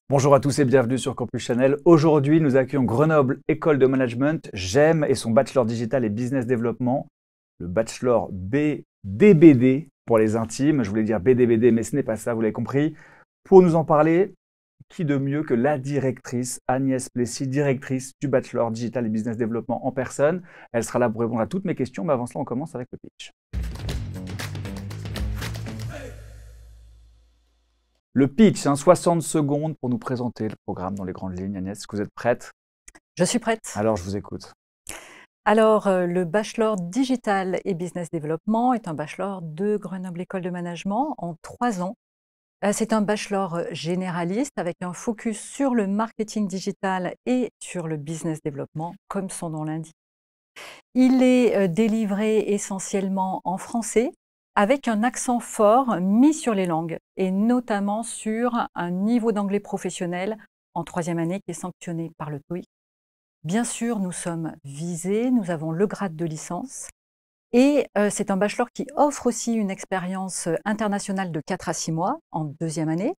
Bonjour à tous et bienvenue sur Campus Channel. Aujourd'hui, nous accueillons Grenoble École de Management, GEM et son Bachelor Digital et Business Development, le Bachelor BDBD pour les intimes. Je voulais dire BDBD, mais ce n'est pas ça, vous l'avez compris. Pour nous en parler, qui de mieux que la directrice Agnès Plessis, directrice du Bachelor Digital et Business Development en personne. Elle sera là pour répondre à toutes mes questions, mais avant cela, on commence avec le pitch. Le pitch, 60 secondes pour nous présenter le programme dans les grandes lignes. Agnès, est-ce que vous êtes prête? Je suis prête. Alors, je vous écoute. Alors, le Bachelor Digital et Business Development est un bachelor de Grenoble École de Management en 3 ans. C'est un bachelor généraliste avec un focus sur le marketing digital et sur le business development, comme son nom l'indique. Il est délivré essentiellement en français, avec un accent fort mis sur les langues, et notamment sur un niveau d'anglais professionnel en 3e année qui est sanctionné par le TOEIC. Bien sûr, nous sommes visés, nous avons le grade de licence et c'est un bachelor qui offre aussi une expérience internationale de 4 à 6 mois en 2e année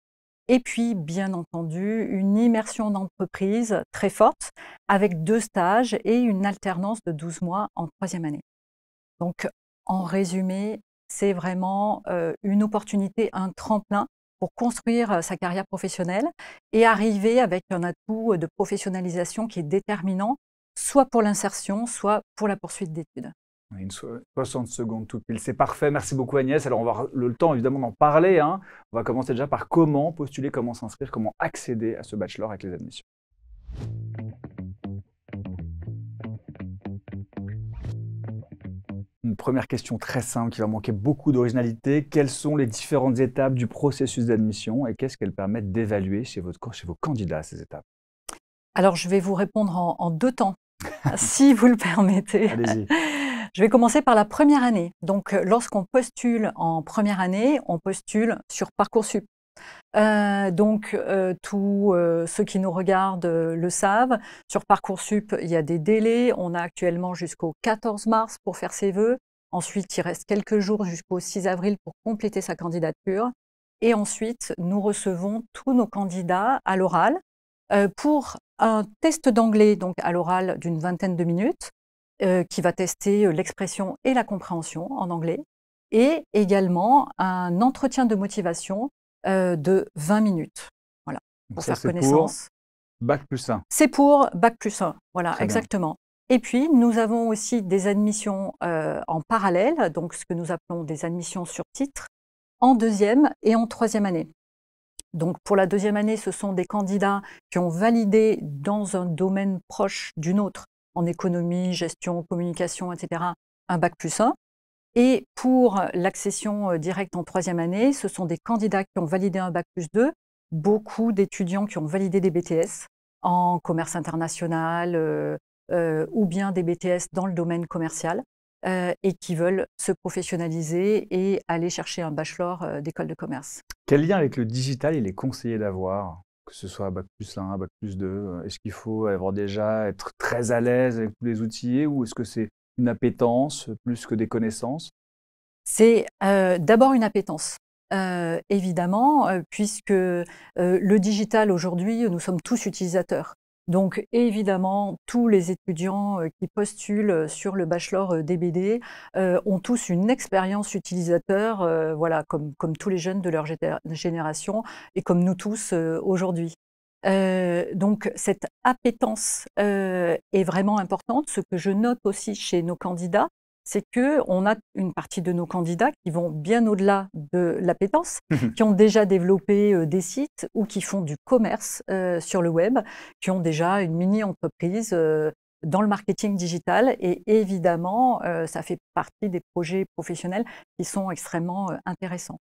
et puis, bien entendu, une immersion d'entreprise très forte avec 2 stages et une alternance de 12 mois en 3e année. Donc, en résumé, c'est vraiment une opportunité, un tremplin pour construire sa carrière professionnelle et arriver avec un atout de professionnalisation qui est déterminant, soit pour l'insertion, soit pour la poursuite d'études. 60 secondes tout pile, c'est parfait. Merci beaucoup Agnès. Alors on va avoir le temps évidemment d'en parler. On va commencer déjà par comment postuler, comment s'inscrire, comment accéder à ce bachelor avec les admissions. Une première question très simple qui va manquer beaucoup d'originalité. Quelles sont les différentes étapes du processus d'admission et qu'est-ce qu'elles permettent d'évaluer chez vos candidats ces étapes? Alors, je vais vous répondre en 2 temps, si vous le permettez. Allez-y. Je vais commencer par la première année. Donc, lorsqu'on postule en première année, on postule sur Parcoursup. Tous ceux qui nous regardent le savent. Sur Parcoursup, il y a des délais. On a actuellement jusqu'au 14 mars pour faire ses vœux. Ensuite, il reste quelques jours jusqu'au 6 avril pour compléter sa candidature. Et ensuite, nous recevons tous nos candidats à l'oral pour un test d'anglais, donc à l'oral d'une vingtaine de minutes, qui va tester l'expression et la compréhension en anglais, et également un entretien de motivation de 20 minutes, voilà, Donc pour ça faire c'est pour connaissance. Bac+1. C'est pour Bac+1, voilà, Très bien. exactement. Et puis, nous avons aussi des admissions en parallèle, donc ce que nous appelons des admissions sur titre, en 2e et en 3e année. Donc, pour la 2e année, ce sont des candidats qui ont validé dans un domaine proche du nôtre, en économie, gestion, communication, etc., un Bac+1. Et pour l'accession directe en 3e année, ce sont des candidats qui ont validé un Bac+2, beaucoup d'étudiants qui ont validé des BTS en commerce international ou bien des BTS dans le domaine commercial et qui veulent se professionnaliser et aller chercher un bachelor d'école de commerce. Quel lien avec le digital il est conseillé d'avoir? Que ce soit Bac+1, Bac+2, est-ce qu'il faut avoir déjà être très à l'aise avec tous les outils ou est-ce que c'est une appétence plus que des connaissances? C'est d'abord une appétence. Évidemment, puisque le digital aujourd'hui, nous sommes tous utilisateurs. Donc évidemment, tous les étudiants qui postulent sur le bachelor DBD ont tous une expérience utilisateur, voilà, comme tous les jeunes de leur génération et comme nous tous aujourd'hui. Donc cette appétence est vraiment importante. Ce que je note aussi chez nos candidats, c'est qu'on a une partie de nos candidats qui vont bien au-delà de l'appétence, qui ont déjà développé des sites ou qui font du commerce sur le web, qui ont déjà une mini-entreprise dans le marketing digital. Et évidemment, ça fait partie des projets professionnels qui sont extrêmement intéressants.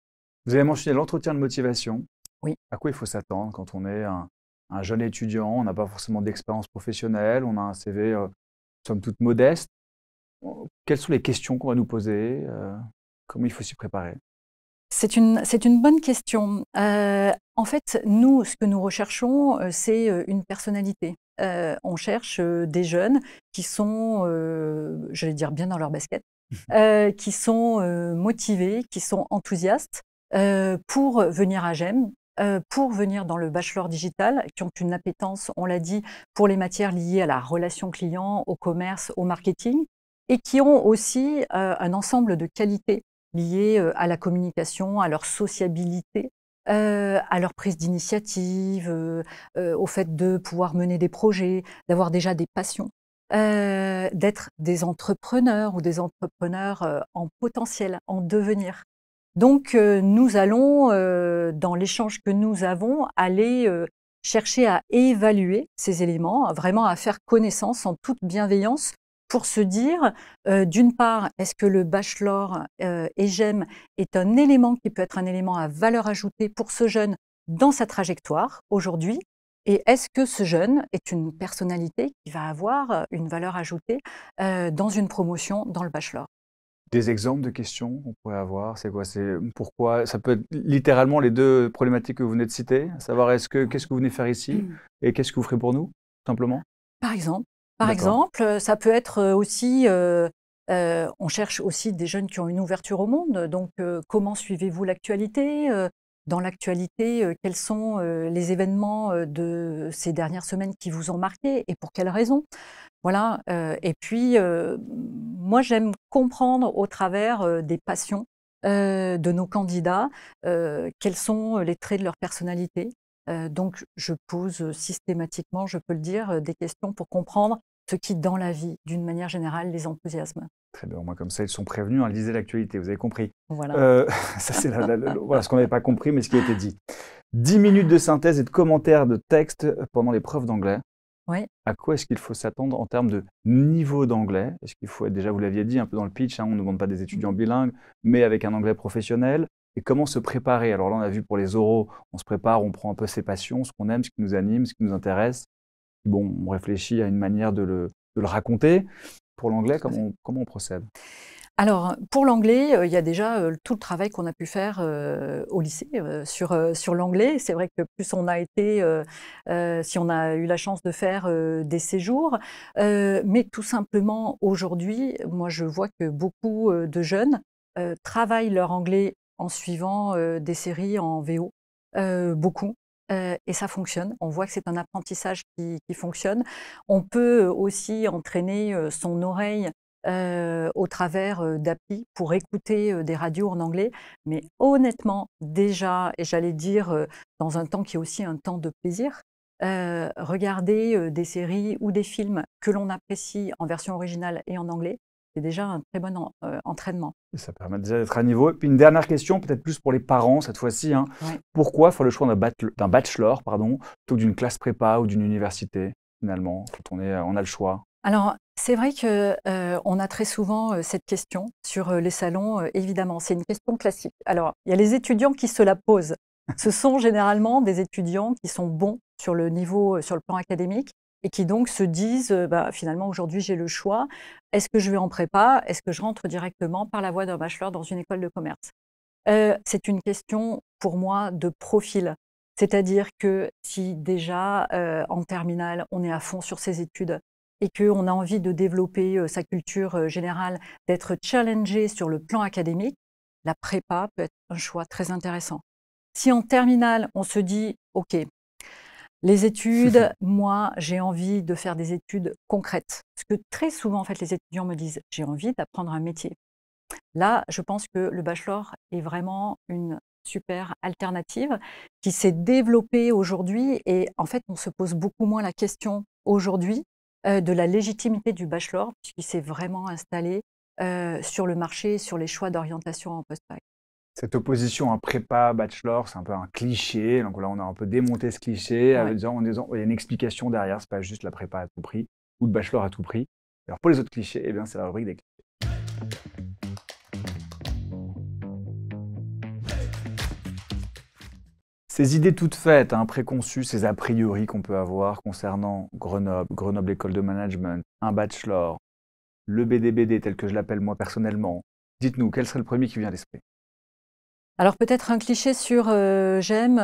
Vous avez mentionné l'entretien de motivation. Oui. À quoi il faut s'attendre quand on est un jeune étudiant, on n'a pas forcément d'expérience professionnelle, on a un CV somme toute modeste. Quelles sont les questions qu'on va nous poser? Comment il faut s'y préparer? C'est une bonne question. En fait, nous, ce que nous recherchons, c'est une personnalité. On cherche des jeunes qui sont, j'allais dire, bien dans leur basket, qui sont motivés, qui sont enthousiastes pour venir à GEM, pour venir dans le bachelor digital, qui ont une appétence, on l'a dit, pour les matières liées à la relation client, au commerce, au marketing, et qui ont aussi un ensemble de qualités liées à la communication, à leur sociabilité, à leur prise d'initiative, au fait de pouvoir mener des projets, d'avoir déjà des passions, d'être des entrepreneurs ou des entrepreneurs en potentiel, en devenir. Donc, nous allons, dans l'échange que nous avons, aller chercher à évaluer ces éléments, vraiment à faire connaissance en toute bienveillance pour se dire, d'une part, est-ce que le bachelor EGEM est un élément qui peut être un élément à valeur ajoutée pour ce jeune dans sa trajectoire aujourd'hui? Et est-ce que ce jeune est une personnalité qui va avoir une valeur ajoutée dans une promotion dans le bachelor? Des exemples de questions qu'on pourrait avoir, c'est quoi? C'est pourquoi? Ça peut être littéralement les 2 problématiques que vous venez de citer, à savoir qu'est-ce que vous venez faire ici et qu'est-ce que vous ferez pour nous, tout simplement? Par exemple. Par D'accord. exemple, ça peut être aussi, on cherche aussi des jeunes qui ont une ouverture au monde, donc comment suivez-vous l'actualité? Dans l'actualité, quels sont les événements de ces dernières semaines qui vous ont marqué et pour quelles raisons? Voilà, et puis, moi j'aime comprendre au travers des passions de nos candidats quels sont les traits de leur personnalité. Donc je pose systématiquement, je peux le dire, des questions pour comprendre ce qui, dans la vie, d'une manière générale, les enthousiasme. Très bien, au moins comme ça, ils sont prévenus, hein, lisez l'actualité, vous avez compris. Voilà. Ça c'est voilà ce qu'on n'avait pas compris, mais ce qui a été dit. 10 minutes de synthèse et de commentaires de texte pendant l'épreuve d'anglais. Oui. À quoi est-ce qu'il faut s'attendre en termes de niveau d'anglais? Est-ce qu'il faut être, déjà vous l'aviez dit un peu dans le pitch, hein, on ne demande pas des étudiants bilingues, mais avec un anglais professionnel. Et comment se préparer? Alors là, on a vu pour les oraux, on se prépare, on prend un peu ses passions, ce qu'on aime, ce qui nous anime, ce qui nous intéresse. Bon, on réfléchit à une manière de le raconter. Pour l'anglais, comment on procède? Alors, pour l'anglais, il y a déjà tout le travail qu'on a pu faire au lycée sur l'anglais. C'est vrai que plus on a été, si on a eu la chance de faire des séjours, mais tout simplement aujourd'hui, moi je vois que beaucoup de jeunes travaillent leur anglais en suivant des séries en VO, beaucoup. Et ça fonctionne. On voit que c'est un apprentissage qui fonctionne. On peut aussi entraîner son oreille au travers d'applis pour écouter des radios en anglais. Mais honnêtement, déjà, et j'allais dire dans un temps qui est aussi un temps de plaisir, regarder des séries ou des films que l'on apprécie en version originale et en anglais, c'est déjà un très bon entraînement. Et ça permet déjà d'être à niveau. Et puis une dernière question, peut-être plus pour les parents cette fois-ci, hein. Ouais. Pourquoi faire le choix d'un bachelor, pardon, plutôt que d'une classe prépa ou d'une université, finalement, quand on a le choix? Alors, c'est vrai que on a très souvent cette question sur les salons, évidemment, c'est une question classique. Alors, il y a les étudiants qui se la posent. Ce sont généralement des étudiants qui sont bons sur le niveau, sur le plan académique et qui donc se disent, «Bah, finalement aujourd'hui j'ai le choix. Est-ce que je vais en prépa? Est-ce que je rentre directement par la voie d'un bachelor dans une école de commerce?» C'est une question pour moi de profil. C'est-à-dire que si déjà, en terminale, on est à fond sur ses études et qu'on a envie de développer, sa culture, générale, d'être challengé sur le plan académique, la prépa peut être un choix très intéressant. Si en terminale, on se dit: «OK, les études, moi, j'ai envie de faire des études concrètes». Parce que très souvent, en fait, les étudiants me disent: «J'ai envie d'apprendre un métier». Là, je pense que le bachelor est vraiment une super alternative qui s'est développée aujourd'hui et en fait, on se pose beaucoup moins la question aujourd'hui de la légitimité du bachelor puisqu'il s'est vraiment installé sur le marché, sur les choix d'orientation en post-bac. Cette opposition, un prépa, bachelor, c'est un peu un cliché. Donc là, on a un peu démonté ce cliché Ouais. en disant il y a une explication derrière, c'est pas juste la prépa à tout prix ou le bachelor à tout prix. Alors pour les autres clichés, eh bien, c'est la rubrique des clichés. Ces idées toutes faites, hein, préconçues, ces a priori qu'on peut avoir concernant Grenoble École de Management, un bachelor, le BDBD tel que je l'appelle moi personnellement, dites-nous, quel serait le premier qui vient à l'esprit? Alors peut-être un cliché sur j'aime,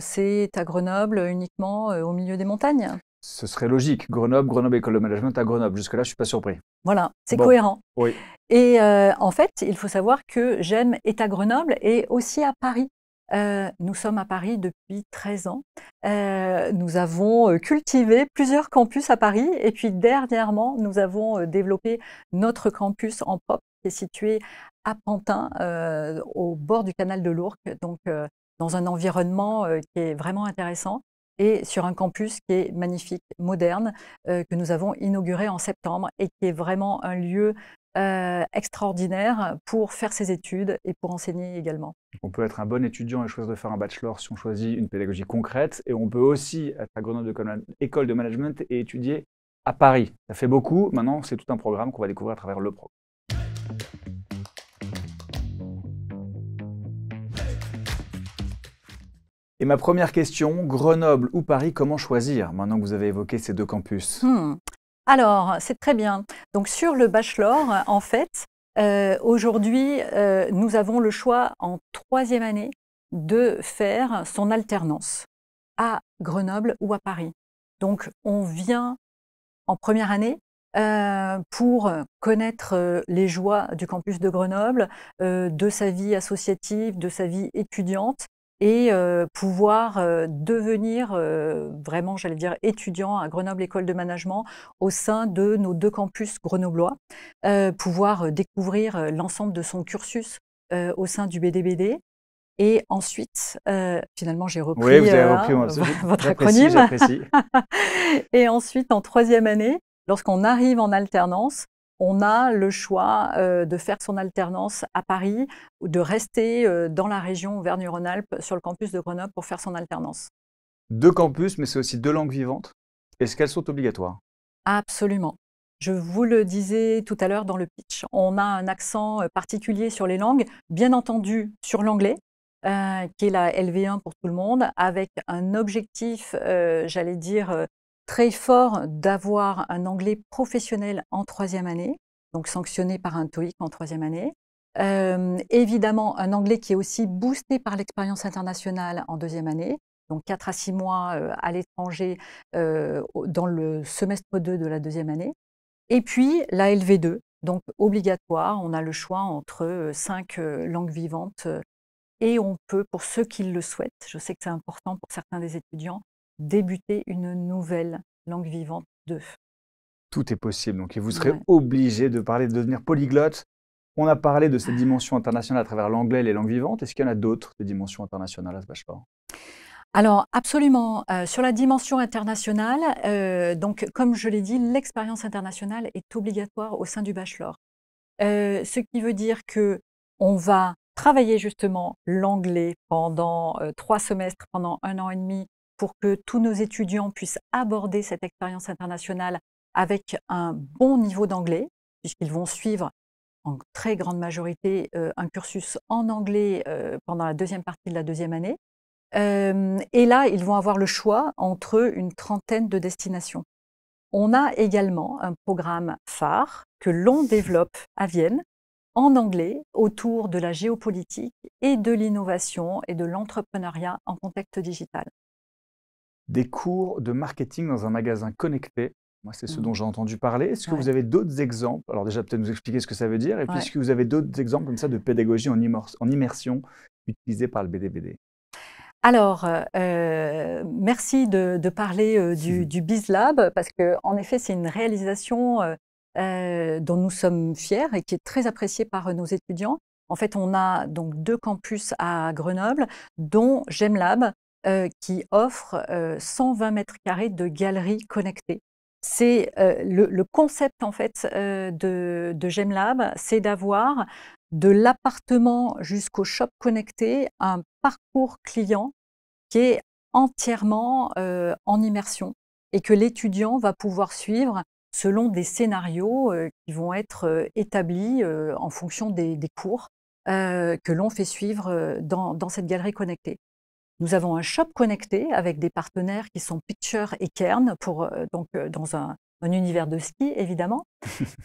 c'est à Grenoble uniquement au milieu des montagnes. Ce serait logique. Grenoble École de Management à Grenoble. Jusque-là, je ne suis pas surpris. Voilà, c'est Bon, cohérent. oui. Et en fait, il faut savoir que GEM est à Grenoble et aussi à Paris. Nous sommes à Paris depuis 13 ans. Nous avons cultivé plusieurs campus à Paris et puis dernièrement, nous avons développé notre campus en POP qui est situé à Pantin, au bord du canal de l'Ourcq, donc dans un environnement qui est vraiment intéressant et sur un campus qui est magnifique, moderne, que nous avons inauguré en septembre et qui est vraiment un lieu extraordinaire pour faire ses études et pour enseigner également. On peut être un bon étudiant et choisir de faire un bachelor si on choisit une pédagogie concrète. Et on peut aussi être à Grenoble École de Management et étudier à Paris. Ça fait beaucoup. Maintenant, c'est tout un programme qu'on va découvrir à travers le programme. Et ma première question, Grenoble ou Paris, comment choisir maintenant que vous avez évoqué ces deux campus? Alors, c'est très bien. Donc sur le bachelor, en fait, aujourd'hui, nous avons le choix en 3e année de faire son alternance à Grenoble ou à Paris. Donc on vient en première année pour connaître les joies du campus de Grenoble, de sa vie associative, de sa vie étudiante et pouvoir devenir vraiment, j'allais dire, étudiant à Grenoble École de Management au sein de nos 2 campus grenoblois, pouvoir découvrir l'ensemble de son cursus au sein du BDBD et ensuite, finalement j'ai Oui, repris vous avez repris votre j'apprécie, acronyme. j'apprécie. Et ensuite, en 3e année, lorsqu'on arrive en alternance, on a le choix de faire son alternance à Paris ou de rester dans la région Auvergne-Rhône-Alpes sur le campus de Grenoble pour faire son alternance. Deux campus, mais c'est aussi deux langues vivantes. Est-ce qu'elles sont obligatoires? Absolument. Je vous le disais tout à l'heure dans le pitch, on a un accent particulier sur les langues, bien entendu sur l'anglais, qui est la LV1 pour tout le monde, avec un objectif, j'allais dire, très fort d'avoir un anglais professionnel en 3e année, donc sanctionné par un TOEIC en 3e année. Évidemment, un anglais qui est aussi boosté par l'expérience internationale en 2e année, donc 4 à 6 mois à l'étranger dans le semestre 2 de la 2e année. Et puis la LV2, donc obligatoire, on a le choix entre 5 langues vivantes et on peut, pour ceux qui le souhaitent, je sais que c'est important pour certains des étudiants, débuter une nouvelle langue vivante 2. Tout est possible. Donc, et vous serez Ouais. obligé de parler, de devenir polyglotte. On a parlé de cette dimension internationale à travers l'anglais et les langues vivantes. Est-ce qu'il y en a d'autres, des dimensions internationales à ce bachelor? Alors absolument, sur la dimension internationale, donc comme je l'ai dit, l'expérience internationale est obligatoire au sein du bachelor. Ce qui veut dire qu'on va travailler justement l'anglais pendant 3 semestres, pendant 1 an et demi, pour que tous nos étudiants puissent aborder cette expérience internationale avec un bon niveau d'anglais, puisqu'ils vont suivre en très grande majorité un cursus en anglais pendant la 2e partie de la 2e année. Et là, ils vont avoir le choix entre une trentaine de destinations. On a également un programme phare que l'on développe à Vienne, en anglais, autour de la géopolitique et de l'innovation et de l'entrepreneuriat en contexte digital. Des cours de marketing dans un magasin connecté. Moi, c'est ce Mmh. dont j'ai entendu parler. Est-ce que Ouais, vous avez d'autres exemples? Alors déjà, peut-être nous expliquer ce que ça veut dire. Et puis, ouais. est-ce que vous avez d'autres exemples comme ça de pédagogie en immersion utilisée par le BDBD? Alors, merci de parler du BizLab parce qu'en effet, c'est une réalisation dont nous sommes fiers et qui est très appréciée par nos étudiants. En fait, on a donc 2 campus à Grenoble, dont GemLab, qui offre 120 mètres carrés de galeries connectées. C'est le concept en fait de GemLab, c'est d'avoir de l'appartement jusqu'au shop connecté, un parcours client qui est entièrement en immersion et que l'étudiant va pouvoir suivre selon des scénarios qui vont être établis en fonction des cours que l'on fait suivre dans cette galerie connectée. Nous avons un shop connecté avec des partenaires qui sont Pitcher et Kern pour, dans un univers de ski évidemment.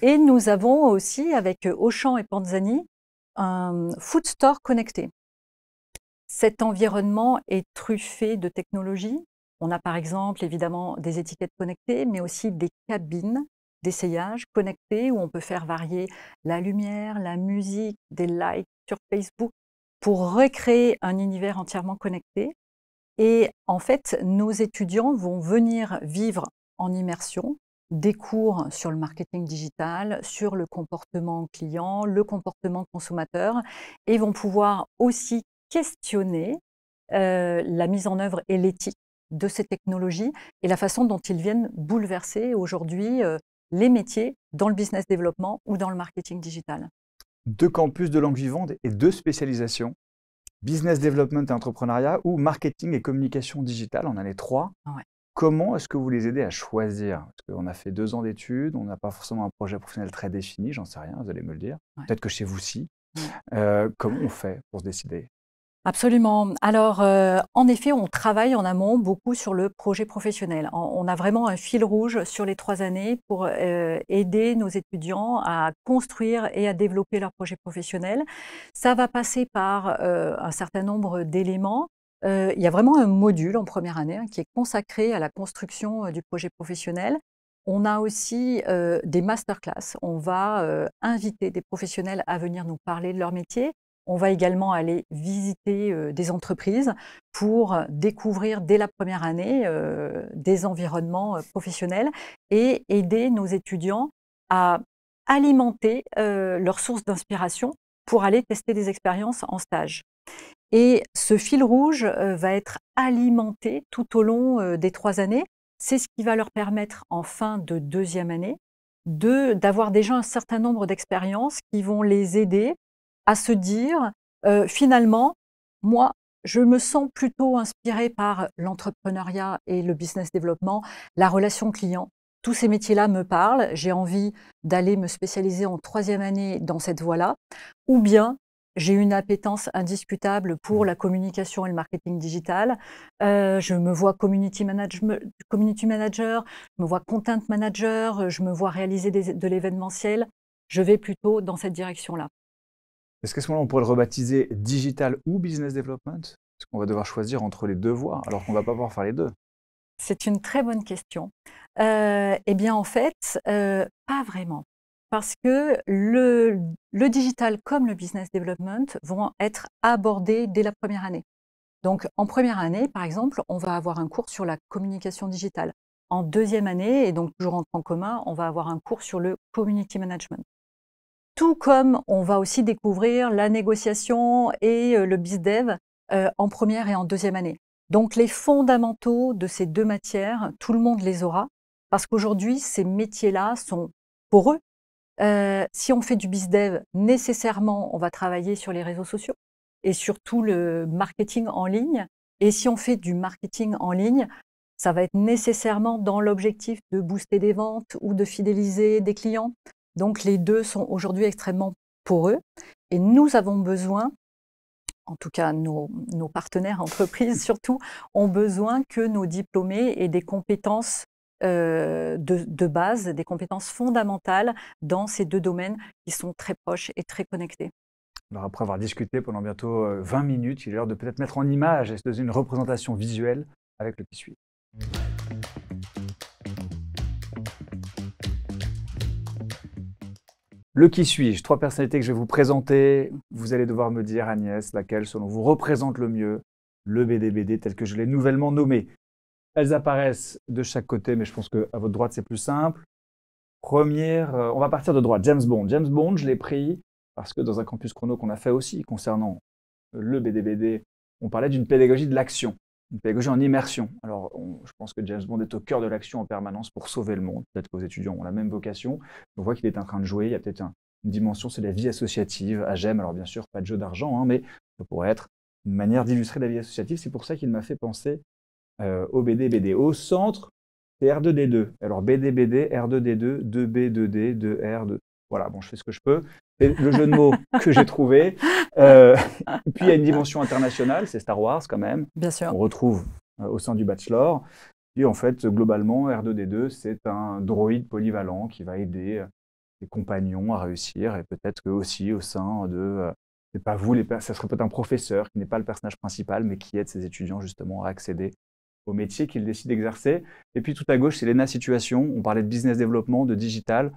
Et nous avons aussi avec Auchan et Panzani un food store connecté. Cet environnement est truffé de technologies. On a par exemple évidemment des étiquettes connectées, mais aussi des cabines d'essayage connectées où on peut faire varier la lumière, la musique, des likes sur Facebook. pour recréer un univers entièrement connecté. Et en fait, nos étudiants vont venir vivre en immersion des cours sur le marketing digital, sur le comportement client, le comportement consommateur, et vont pouvoir aussi questionner la mise en œuvre et l'éthique de ces technologies et la façon dont ils viennent bouleverser aujourd'hui les métiers dans le business développement ou dans le marketing digital. 2 campus de langue vivante et 2 spécialisations. Business development et entrepreneuriat ou marketing et communication digitale, on a les 3. Ouais. Comment est-ce que vous les aidez à choisir? Parce qu'on a fait 2 ans d'études, on n'a pas forcément un projet professionnel très défini, j'en sais rien, vous allez me le dire. Ouais. Peut-être que chez vous, si. Ouais. Comment on fait pour se décider? Absolument. Alors, en effet, on travaille en amont beaucoup sur le projet professionnel. On a vraiment un fil rouge sur les 3 années pour aider nos étudiants à construire et à développer leur projet professionnel. Ça va passer par un certain nombre d'éléments. Il y a vraiment un module en première année qui est consacré à la construction du projet professionnel. On a aussi des masterclass. On va inviter des professionnels à venir nous parler de leur métier. On va également aller visiter des entreprises pour découvrir dès la première année des environnements professionnels et aider nos étudiants à alimenter leurs sources d'inspiration pour aller tester des expériences en stage. Et ce fil rouge va être alimenté tout au long des 3 années. C'est ce qui va leur permettre en fin de 2e année d'avoir déjà un certain nombre d'expériences qui vont les aider à se dire finalement, moi, je me sens plutôt inspirée par l'entrepreneuriat et le business développement, la relation client. Tous ces métiers-là me parlent. J'ai envie d'aller me spécialiser en 3e année dans cette voie-là. Ou bien, j'ai une appétence indiscutable pour la communication et le marketing digital. Je me vois community manager, je me vois content manager, je me vois réaliser de l'événementiel. Je vais plutôt dans cette direction-là. Est-ce qu'à ce moment-là, on pourrait le rebaptiser digital ou business development? Parce qu'on va devoir choisir entre les 2 voies, alors qu'on ne va pas pouvoir faire les 2. C'est une très bonne question. Eh bien, en fait, pas vraiment. Parce que le digital comme le business development vont être abordés dès la première année. Donc, en première année, par exemple, on va avoir un cours sur la communication digitale. En 2e année, et donc toujours en tronc commun, on va avoir un cours sur le community management. Tout comme on va aussi découvrir la négociation et le BizDev en première et en 2e année. Donc les fondamentaux de ces 2 matières, tout le monde les aura, parce qu'aujourd'hui, ces métiers-là sont poreux. Si on fait du BizDev, nécessairement, on va travailler sur les réseaux sociaux et surtout le marketing en ligne. Et si on fait du marketing en ligne, ça va être nécessairement dans l'objectif de booster des ventes ou de fidéliser des clients. Donc les 2 sont aujourd'hui extrêmement poreux et nous avons besoin, en tout cas nos partenaires entreprises surtout, ont besoin que nos diplômés aient des compétences de base, des compétences fondamentales dans ces 2 domaines qui sont très proches et très connectés. Alors après avoir discuté pendant bientôt 20 minutes, il est l'heure de peut-être mettre en image et se donner une représentation visuelle avec le qui suit. Le qui suis-je? 3 personnalités que je vais vous présenter. Vous allez devoir me dire, Agnès, laquelle, selon vous, représente le mieux le BDBD tel que je l'ai nouvellement nommé. Elles apparaissent de chaque côté, mais je pense qu'à votre droite, c'est plus simple. Première, on va partir de droite. James Bond. James Bond, je l'ai pris parce que dans un campus chrono qu'on a fait aussi concernant le BDBD, on parlait d'une pédagogie de l'action, une pédagogie en immersion. Alors, je pense que James Bond est au cœur de l'action en permanence pour sauver le monde. Peut-être que vos étudiants ont la même vocation. On voit qu'il est en train de jouer. Il y a peut-être une dimension, c'est la vie associative à GEM. Alors, bien sûr, pas de jeu d'argent, hein, mais ça pourrait être une manière d'illustrer la vie associative. C'est pour ça qu'il m'a fait penser au BDBD. Au centre, c'est R2D2. Alors, BDBD, R2D2, 2B, 2D, 2R, 2. Voilà, bon, je fais ce que je peux. C'est le jeu de mots que j'ai trouvé. Puis il y a une dimension internationale, c'est Star Wars quand même. Bien sûr. On retrouve au sein du bachelor. Et en fait, globalement, R2D2, c'est un droïde polyvalent qui va aider ses compagnons à réussir. Et peut-être que aussi au sein de... c'est pas vous, ça serait peut-être un professeur qui n'est pas le personnage principal, mais qui aide ses étudiants justement à accéder au métier qu'ils décident d'exercer. Et puis tout à gauche, c'est Léna Situation. On parlait de business développement, de digital.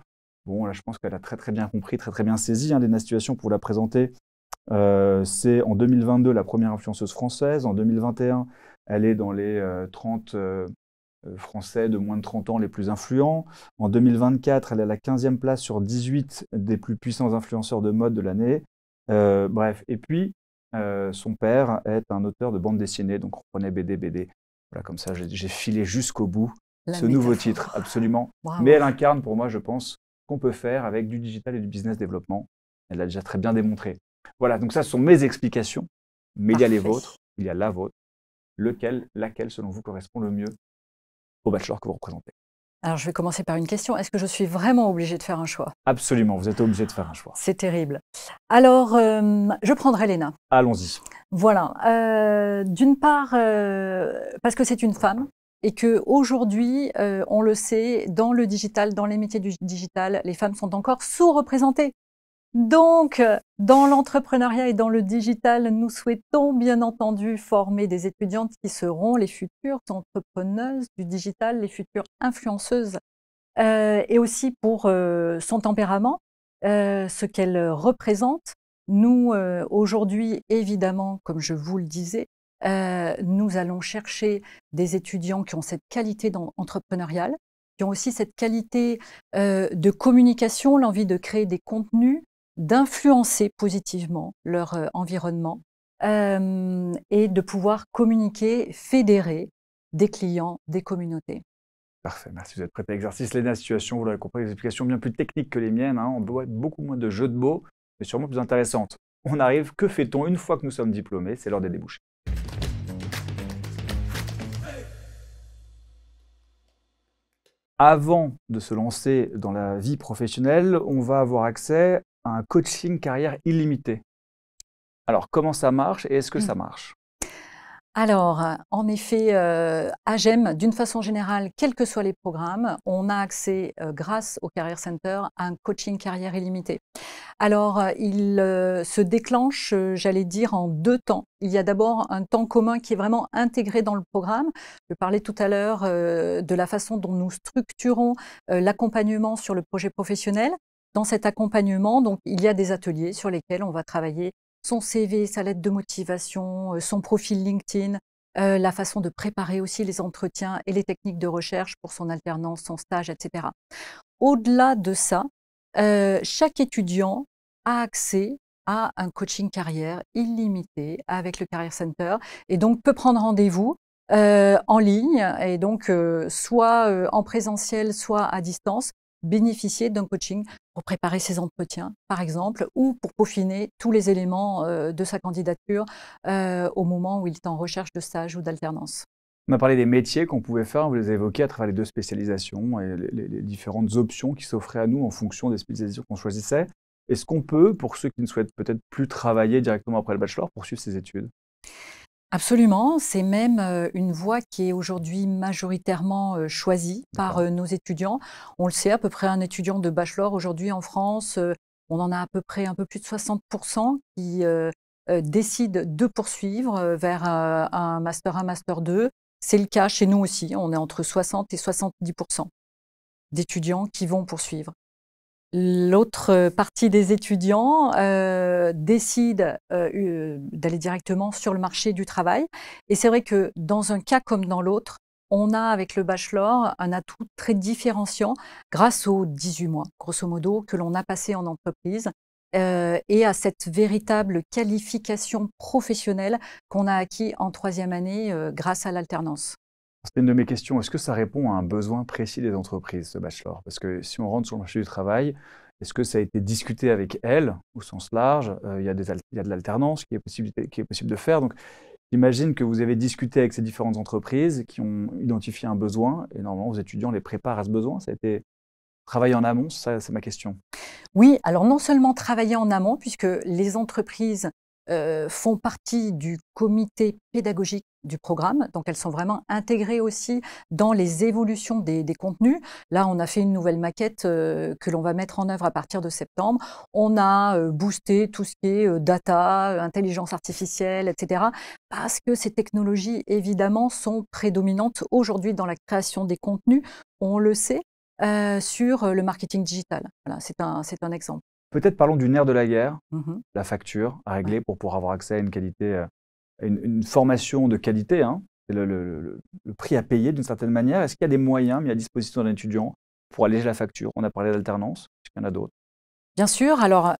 Bon, là, je pense qu'elle a très très bien compris, très très bien saisi Léna Situation pour la présenter. C'est en 2022 la première influenceuse française. En 2021, elle est dans les 30 Français de moins de 30 ans les plus influents. En 2024, elle est à la 15e place sur 18 des plus puissants influenceurs de mode de l'année. Bref, et puis son père est un auteur de bande dessinée, donc on reprenait BD. Voilà, comme ça, j'ai filé jusqu'au bout La ce nouveau métaphore. titre, absolument. Bravo. Mais elle incarne pour moi, je pense, qu'on peut faire avec du digital et du business développement. Elle l'a déjà très bien démontré. Voilà, donc ça, ce sont mes explications, mais il y a les Parfait. vôtres, il y a la vôtre. Laquelle, selon vous, correspond le mieux au bachelor que vous représentez? Alors, je vais commencer par une question. Est-ce que je suis vraiment obligée de faire un choix? Absolument, vous êtes obligé de faire un choix. C'est terrible. Alors, je prendrai Léna. Allons-y. Voilà. D'une part, parce que c'est une femme et qu'aujourd'hui, on le sait, dans le digital, dans les métiers du digital, les femmes sont encore sous-représentées. Donc, dans l'entrepreneuriat et dans le digital, nous souhaitons bien entendu former des étudiantes qui seront les futures entrepreneuses du digital, les futures influenceuses, et aussi pour son tempérament, ce qu'elle représente. Nous, aujourd'hui, évidemment, comme je vous le disais, nous allons chercher des étudiants qui ont cette qualité entrepreneuriale, qui ont aussi cette qualité de communication, l'envie de créer des contenus, d'influencer positivement leur environnement et de pouvoir communiquer, fédérer des clients, des communautés. Parfait, merci. Vous êtes prête à l'exercice. Léna, situation, vous l'avez compris, des explications bien plus techniques que les miennes. On doit beaucoup moins de jeux de mots, mais sûrement plus intéressantes. On arrive, que fait-on une fois que nous sommes diplômés? C'est l'heure des débouchés. Avant de se lancer dans la vie professionnelle, on va avoir accès à un coaching carrière illimité. Alors, comment ça marche et est-ce que ça marche? Alors, en effet, à GEM, d'une façon générale, quels que soient les programmes, on a accès, grâce au Career Center, à un coaching carrière illimité. Alors, il se déclenche, j'allais dire, en 2 temps. Il y a d'abord un temps commun qui est vraiment intégré dans le programme. Je parlais tout à l'heure de la façon dont nous structurons l'accompagnement sur le projet professionnel. Dans cet accompagnement, donc, il y a des ateliers sur lesquels on va travailler son CV, sa lettre de motivation, son profil LinkedIn, la façon de préparer aussi les entretiens et les techniques de recherche pour son alternance, son stage, etc. Au-delà de ça, chaque étudiant a accès à un coaching carrière illimité avec le Career Center et donc peut prendre rendez-vous en ligne et donc soit en présentiel, soit à distance, bénéficier d'un coaching pour préparer ses entretiens, par exemple, ou pour peaufiner tous les éléments de sa candidature au moment où il est en recherche de stage ou d'alternance. On a parlé des métiers qu'on pouvait faire, vous les avez évoqués à travers les 2 spécialisations et les différentes options qui s'offraient à nous en fonction des spécialisations qu'on choisissait. Est-ce qu'on peut, pour ceux qui ne souhaitent peut-être plus travailler directement après le bachelor, poursuivre ses études? Absolument, c'est même une voie qui est aujourd'hui majoritairement choisie par D'accord. nos étudiants. On le sait, à peu près un étudiant de bachelor aujourd'hui en France, on en a à peu près un peu plus de 60% qui décident de poursuivre vers un master 1, master 2. C'est le cas chez nous aussi, on est entre 60 et 70% d'étudiants qui vont poursuivre. L'autre partie des étudiants décide d'aller directement sur le marché du travail. Et c'est vrai que dans un cas comme dans l'autre, on a avec le bachelor un atout très différenciant grâce aux 18 mois, grosso modo, que l'on a passé en entreprise et à cette véritable qualification professionnelle qu'on a acquis en 3e année grâce à l'alternance. C'était une de mes questions. Est-ce que ça répond à un besoin précis des entreprises, ce bachelor? Parce que si on rentre sur le marché du travail, est-ce que ça a été discuté avec elles, au sens large? Il y a de l'alternance qui est possible de faire. Donc, j'imagine que vous avez discuté avec ces différentes entreprises qui ont identifié un besoin et normalement, vos étudiants les préparent à ce besoin. Ça a été travaillé en amont, ça, c'est ma question. Oui, alors non seulement travailler en amont, puisque les entreprises font partie du comité pédagogique du programme, donc elles sont vraiment intégrées aussi dans les évolutions des contenus. Là, on a fait une nouvelle maquette que l'on va mettre en œuvre à partir de septembre. On a boosté tout ce qui est data, intelligence artificielle, etc. Parce que ces technologies, évidemment, sont prédominantes aujourd'hui dans la création des contenus, on le sait, sur le marketing digital. Voilà, c'est un exemple. Peut-être parlons du nerf de la guerre, Mhm. la facture à Ouais. régler pour pouvoir avoir accès à une qualité, à une formation de qualité, hein. C'est le prix à payer d'une certaine manière. Est-ce qu'il y a des moyens mis à disposition d'un étudiant pour alléger la facture? On a parlé d'alternance, est-ce qu'il y en a d'autres? Bien sûr, alors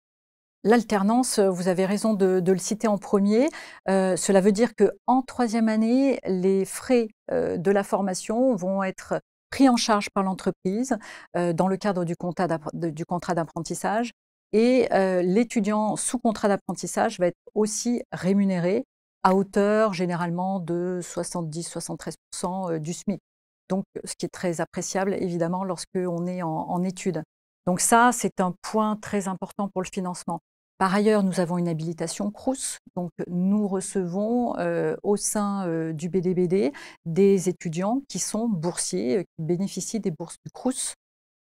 l'alternance, vous avez raison de le citer en premier. Cela veut dire qu'en troisième année, les frais de la formation vont être pris en charge par l'entreprise dans le cadre du contrat d'apprentissage. Et l'étudiant sous contrat d'apprentissage va être aussi rémunéré à hauteur généralement de 70-73% du SMIC. Donc, ce qui est très appréciable évidemment lorsqu'on est en études. Donc ça, c'est un point très important pour le financement. Par ailleurs, nous avons une habilitation Crous, donc nous recevons au sein du BDBD des étudiants qui sont boursiers, qui bénéficient des bourses du Crous.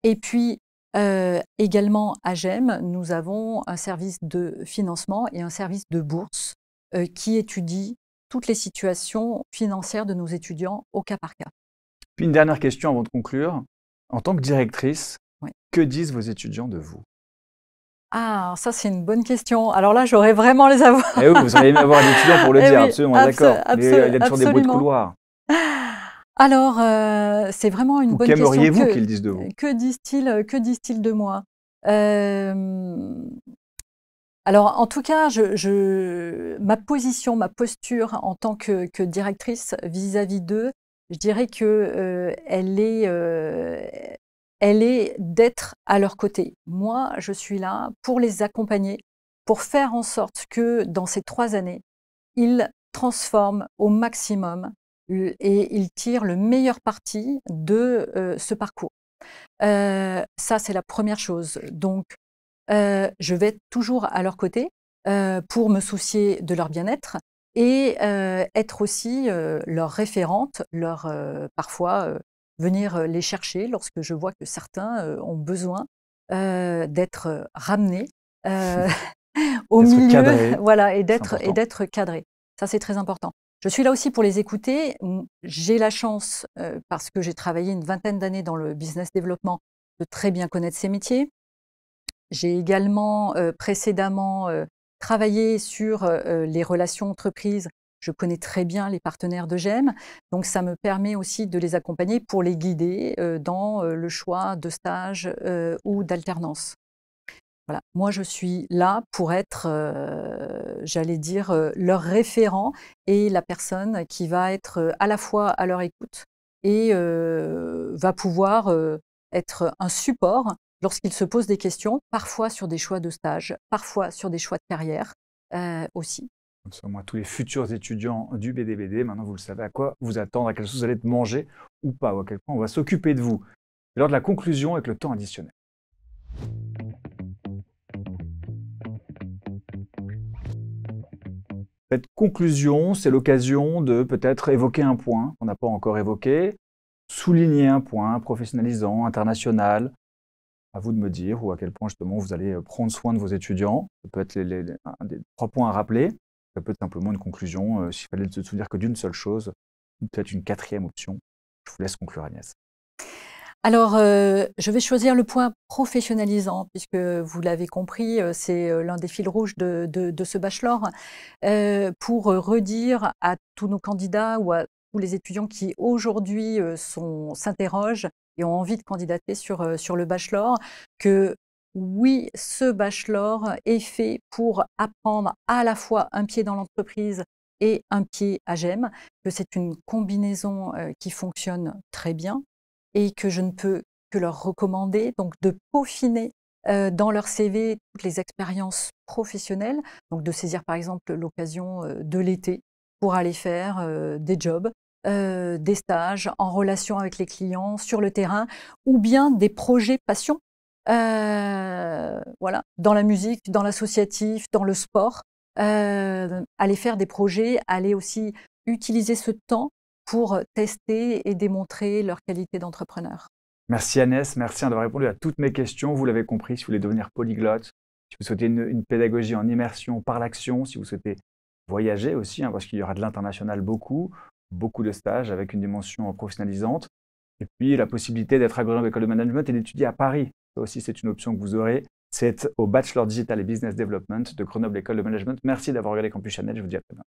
Et puis également à GEM, nous avons un service de financement et un service de bourse qui étudie toutes les situations financières de nos étudiants au cas par cas. Puis une dernière question avant de conclure. En tant que directrice, Oui. que disent vos étudiants de vous? Ah, ça c'est une bonne question. Alors là, j'aurais vraiment les avoir. Eh oui, vous auriez aimé avoir un étudiant pour le Eh dire, oui, absolument, on est d'accord. Mais il y a toujours des bruits de absolument. couloir. Alors, c'est vraiment une Ou bonne question. qu'aimeriez-vous qu'ils disent de vous? Que disent-ils de moi? Alors, en tout cas, ma position, ma posture en tant que directrice vis-à-vis d'eux, je dirais que elle est d'être à leur côté. Moi, je suis là pour les accompagner, pour faire en sorte que dans ces 3 années, ils transforment au maximum et ils tirent le meilleur parti de ce parcours. Ça, c'est la première chose. Donc, je vais être toujours à leur côté pour me soucier de leur bien-être et être aussi leur référente, parfois venir les chercher lorsque je vois que certains ont besoin d'être ramenés euh, au D'être milieu, cadré, voilà, et c'est important. d'être cadrés. Ça, c'est très important. Je suis là aussi pour les écouter. J'ai la chance, parce que j'ai travaillé une vingtaine d'années dans le business développement, de très bien connaître ces métiers. J'ai également précédemment travaillé sur les relations entreprises. Je connais très bien les partenaires de GEM, donc ça me permet aussi de les accompagner pour les guider dans le choix de stage ou d'alternance. Voilà. Moi, je suis là pour être, j'allais dire, leur référent et la personne qui va être à la fois à leur écoute et va pouvoir être un support lorsqu'ils se posent des questions, parfois sur des choix de stage, parfois sur des choix de carrière aussi. Comme ça, moi, tous les futurs étudiants du BDBD, maintenant vous le savez à quoi vous attendre, à quelle chose vous allez être manger ou pas, ou à quel point on va s'occuper de vous. C'est l'heure de la conclusion avec le temps additionnel. Cette conclusion, c'est l'occasion de peut-être évoquer un point qu'on n'a pas encore évoqué, souligner un point professionnalisant, international. À vous de me dire ou à quel point justement vous allez prendre soin de vos étudiants. Ça peut être un des 3 points à rappeler. Ça peut être simplement une conclusion, s'il fallait se souvenir que d'une seule chose, ou peut-être une 4e option. Je vous laisse conclure, Agnès. Alors, je vais choisir le point professionnalisant puisque vous l'avez compris, c'est l'un des fils rouges de ce bachelor. Pour redire à tous nos candidats ou à tous les étudiants qui aujourd'hui s'interrogent et ont envie de candidater sur le bachelor, que oui, ce bachelor est fait pour apprendre à la fois un pied dans l'entreprise et un pied à GEM, que c'est une combinaison qui fonctionne très bien et que je ne peux que leur recommander donc de peaufiner dans leur CV toutes les expériences professionnelles, donc de saisir par exemple l'occasion de l'été pour aller faire des jobs, des stages en relation avec les clients sur le terrain ou bien des projets passion, voilà, dans la musique, dans l'associatif, dans le sport, aller faire des projets, aller aussi utiliser ce temps pour tester et démontrer leur qualité d'entrepreneur. Merci Agnès, merci d'avoir répondu à toutes mes questions. Vous l'avez compris, si vous voulez devenir polyglotte, si vous souhaitez une pédagogie en immersion par l'action, si vous souhaitez voyager aussi, hein, parce qu'il y aura de l'international beaucoup de stages avec une dimension professionnalisante, et puis la possibilité d'être à Grenoble École de Management et d'étudier à Paris. Ça aussi, c'est une option que vous aurez. C'est au Bachelor Digital et Business Development de Grenoble École de Management. Merci d'avoir regardé Campus Channel. Je vous dis à très bientôt.